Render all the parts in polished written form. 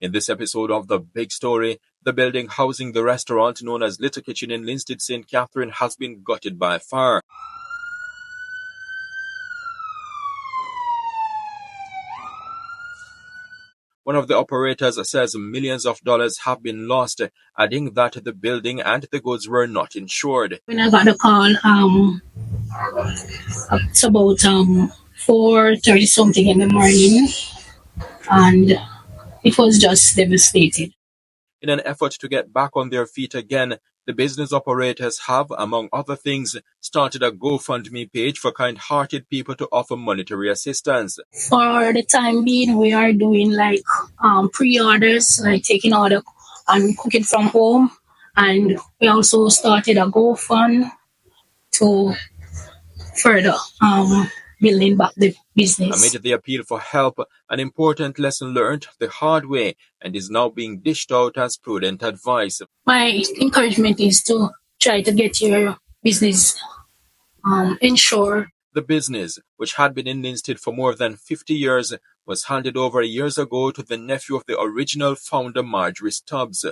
In this episode of The Big Story, the building housing the restaurant known as Little Kitchen in Linstead, St. Catherine has been gutted by fire. One of the operators says millions of dollars have been lost, adding that the building and the goods were not insured. When I got the call, it's about 4:30 something in the morning, and it was just devastated. In an effort to get back on their feet again, the business operators have, among other things, started a GoFundMe page for kind-hearted people to offer monetary assistance. For the time being, we are doing pre-orders, like taking order and cooking from home, and we also started a GoFund to further building back the business. Amid the appeal for help, an important lesson learned the hard way and is now being dished out as prudent advice. My encouragement is to try to get your business insured. The business, which had been in Linstead for more than 50 years, was handed over years ago to the nephew of the original founder, Marjorie Stubbs.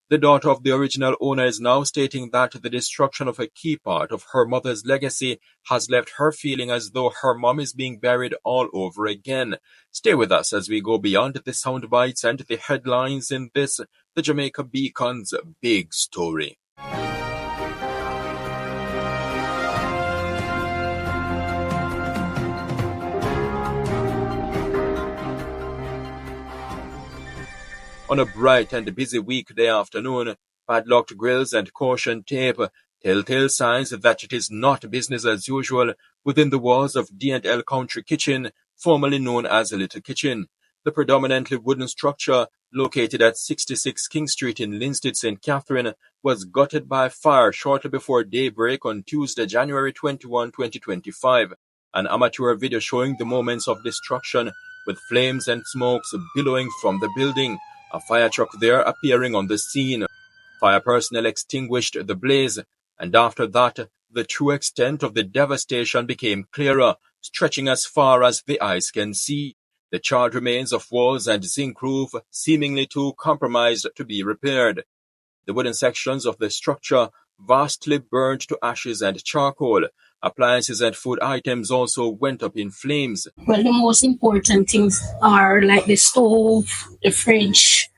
The daughter of the original owner is now stating that the destruction of a key part of her mother's legacy has left her feeling as though her mom is being buried all over again. Stay with us as we go beyond the sound bites and the headlines in this, the Jamaica Beacon's Big Story. On a bright and busy weekday afternoon, padlocked grills and caution tape, telltale signs that it is not business as usual within the walls of D&L Country Kitchen, formerly known as Little Kitchen. The predominantly wooden structure, located at 66 King Street in Linstead, St. Catherine, was gutted by fire shortly before daybreak on Tuesday, January 21, 2025. An amateur video showing the moments of destruction with flames and smokes billowing from the building. A fire truck there appearing on the scene. Fire personnel extinguished the blaze, and after that, the true extent of the devastation became clearer, stretching as far as the eyes can see. The charred remains of walls and zinc roof, seemingly too compromised to be repaired. The wooden sections of the structure vastly burned to ashes and charcoal. Appliances and food items also went up in flames. Well, the most important things are like the stove, the fridge,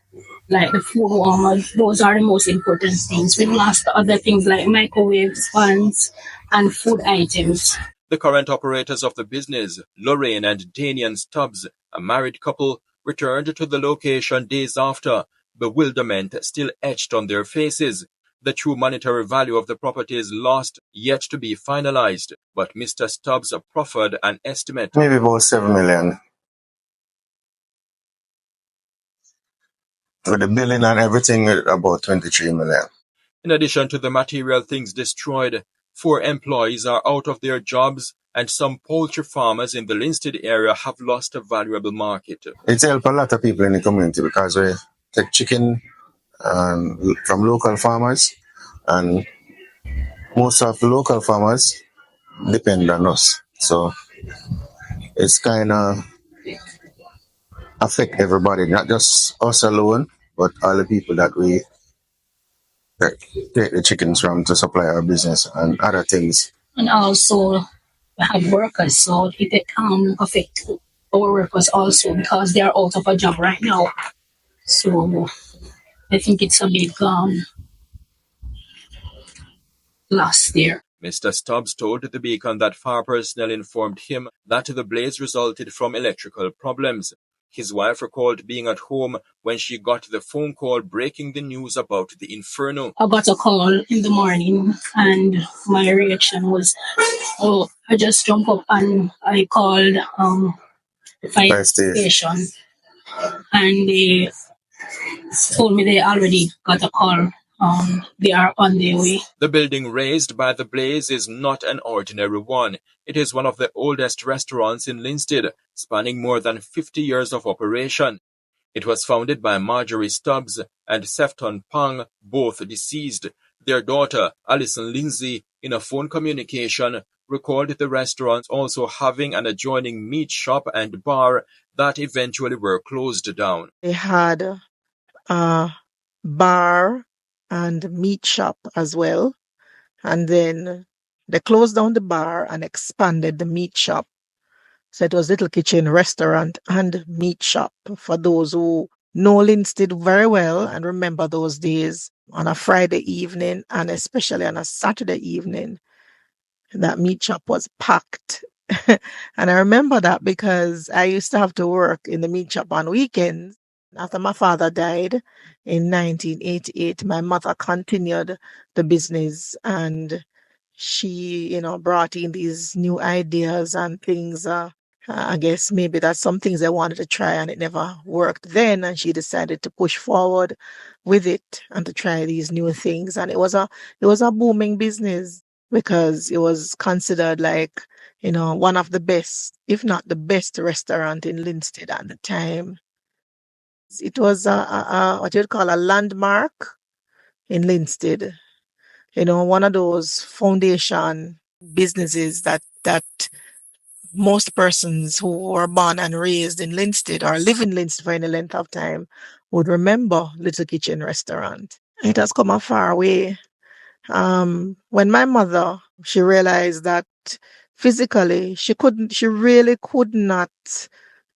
like the food warmer. Those are the most important things. We lost other things like microwaves, fans, and food items. The current operators of the business, Loraine and Danion Stubbs, a married couple, returned to the location days after, bewilderment still etched on their faces. The true monetary value of the property is lost, yet to be finalized, but Mr. Stubbs proffered an estimate. Maybe about 7 million. With the billing and everything, about 23 million. In addition to the material things destroyed, 4 employees are out of their jobs, and some poultry farmers in the Linstead area have lost a valuable market. It's helped a lot of people in the community because we take chicken from local farmers, and most of the local farmers depend on us. So it's kind of affect everybody, not just us alone, but all the people that we take the chickens from to supply our business and other things. And also, we have workers, so it affect our workers also because they are out of a job right now. So I think it's a big loss there. Mr. Stubbs told the Beacon that fire personnel informed him that the blaze resulted from electrical problems. His wife recalled being at home when she got the phone call breaking the news about the inferno. I got a call in the morning and my reaction was, I just jumped up and I called the fire station, and they told me they already got a call. They are on their way. The building razed by the blaze is not an ordinary one. It is one of the oldest restaurants in Linstead, spanning more than 50 years of operation. It was founded by Marjorie Stubbs and Sefton Pang, both deceased. Their daughter, Alison Lindsay, in a phone communication, recalled the restaurant also having an adjoining meat shop and bar that eventually were closed down. They had a bar and meat shop as well. And then they closed down the bar and expanded the meat shop. So it was little kitchen, restaurant, and meat shop for those who know Linstead very well and remember those days on a Friday evening and especially on a Saturday evening. That meat shop was packed. And I remember that because I used to have to work in the meat shop on weekends. After my father died in 1988, my mother continued the business and she, brought in these new ideas and things. I guess maybe that's some things I wanted to try and it never worked then. And she decided to push forward with it and to try these new things. And it was a booming business because it was considered like, one of the best, if not the best restaurant in Linstead at the time. It was what you'd call a landmark in Linstead. One of those foundation businesses that most persons who were born and raised in Linstead or live in Linstead for any length of time would remember Little Kitchen Restaurant. It has come a far way. When my mother, she realized that physically she really could not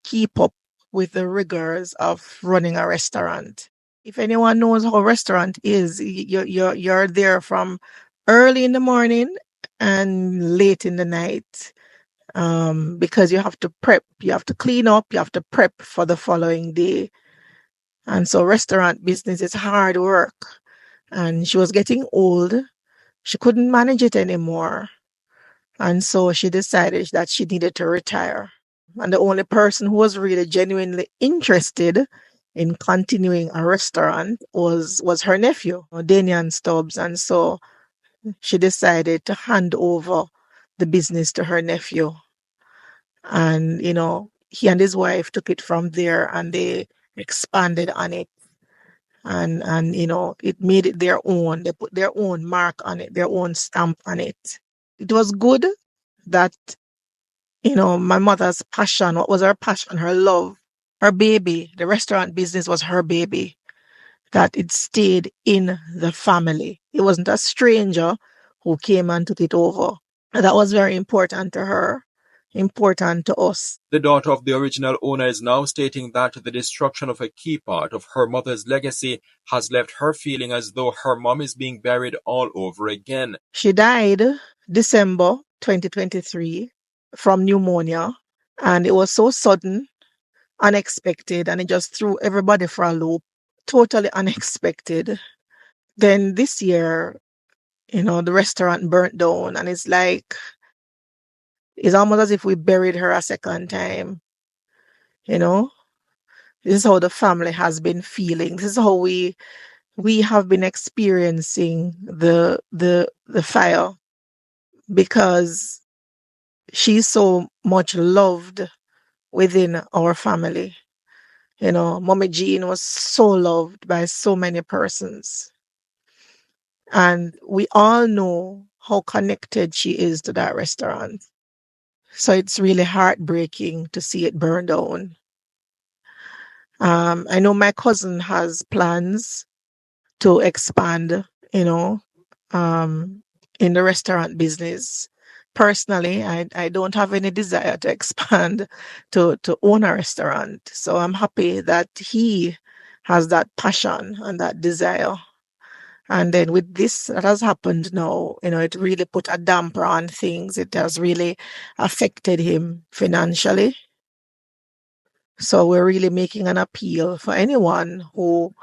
keep up with the rigors of running a restaurant. If anyone knows how a restaurant is, you're there from early in the morning and late in the night. Because you have to prep, you have to clean up, you have to prep for the following day. And so restaurant business is hard work. And she was getting old. She couldn't manage it anymore. And so she decided that she needed to retire. And the only person who was really genuinely interested in continuing a restaurant was her nephew, Danion Stubbs. And so she decided to hand over the business to her nephew. And, he and his wife took it from there and they expanded on it. And it made it their own. They put their own mark on it, their own stamp on it. It was good that, my mother's passion, what was her passion, her love, her baby, the restaurant business was her baby, that it stayed in the family. It wasn't a stranger who came and took it over. And that was very important to her, important to us. The daughter of the original owner is now stating that the destruction of a key part of her mother's legacy has left her feeling as though her mom is being buried all over again. She died December 2023 from pneumonia, and it was so sudden, unexpected, and it just threw everybody for a loop. Totally unexpected. Then this year, the restaurant burnt down, and it's almost as if we buried her a second time. This is how the family has been feeling. This is how we have been experiencing the fire, because she's so much loved within our family. Mommy Jean was so loved by so many persons. And we all know how connected she is to that restaurant. So it's really heartbreaking to see it burn down. I know my cousin has plans to expand, in the restaurant business. Personally, I don't have any desire to expand to own a restaurant. So I'm happy that he has that passion and that desire. And then with this that has happened now, it really put a damper on things. It has really affected him financially. So we're really making an appeal for anyone who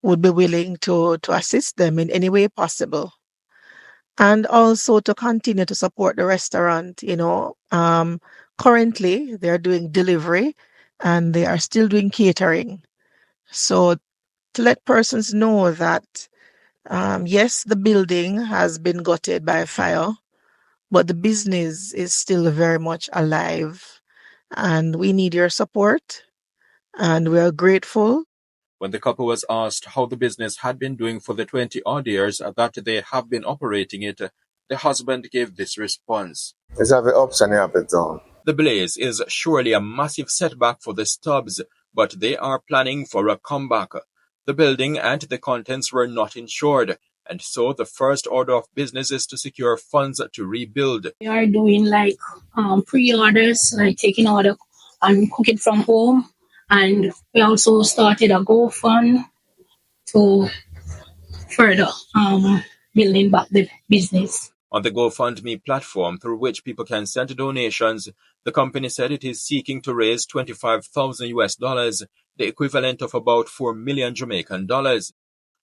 would be willing to assist them in any way possible. And also to continue to support the restaurant. Currently they're doing delivery and they are still doing catering. So to let persons know that, yes, the building has been gutted by fire, but the business is still very much alive. And we need your support. And we are grateful. When the couple was asked how the business had been doing for the 20-odd years that they have been operating it, the husband gave this response. It's have the ups and the ups and downs. The blaze is surely a massive setback for the Stubbs, but they are planning for a comeback. The building and the contents were not insured, and so the first order of business is to secure funds to rebuild. We are doing like pre-orders, like taking order and cooking from home, and we also started a GoFund to further building back the business. On the GoFundMe platform, through which people can send donations, the company said it is seeking to raise $25,000, the equivalent of about 4 million Jamaican dollars.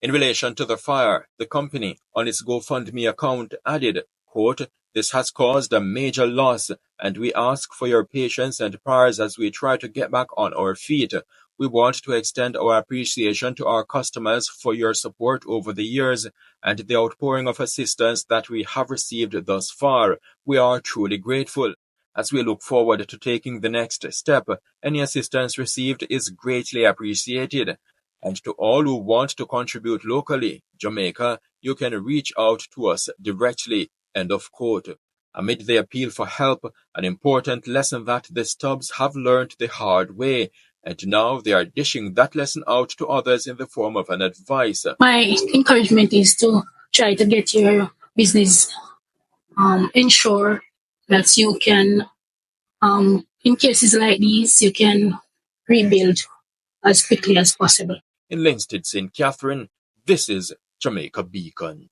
In relation to the fire, the company, on its GoFundMe account, added, quote, "This has caused a major loss, and we ask for your patience and prayers as we try to get back on our feet. We want to extend our appreciation to our customers for your support over the years and the outpouring of assistance that we have received thus far. We are truly grateful. As we look forward to taking the next step, any assistance received is greatly appreciated. And to all who want to contribute locally, Jamaica, you can reach out to us directly." End of quote. Amid the appeal for help, an important lesson that the Stubbs have learned the hard way, and now they are dishing that lesson out to others in the form of an advice. My encouragement is to try to get your business insured, that you can, in cases like these, you can rebuild as quickly as possible. In Linstead, St. Catherine, this is Jamaica Beacon.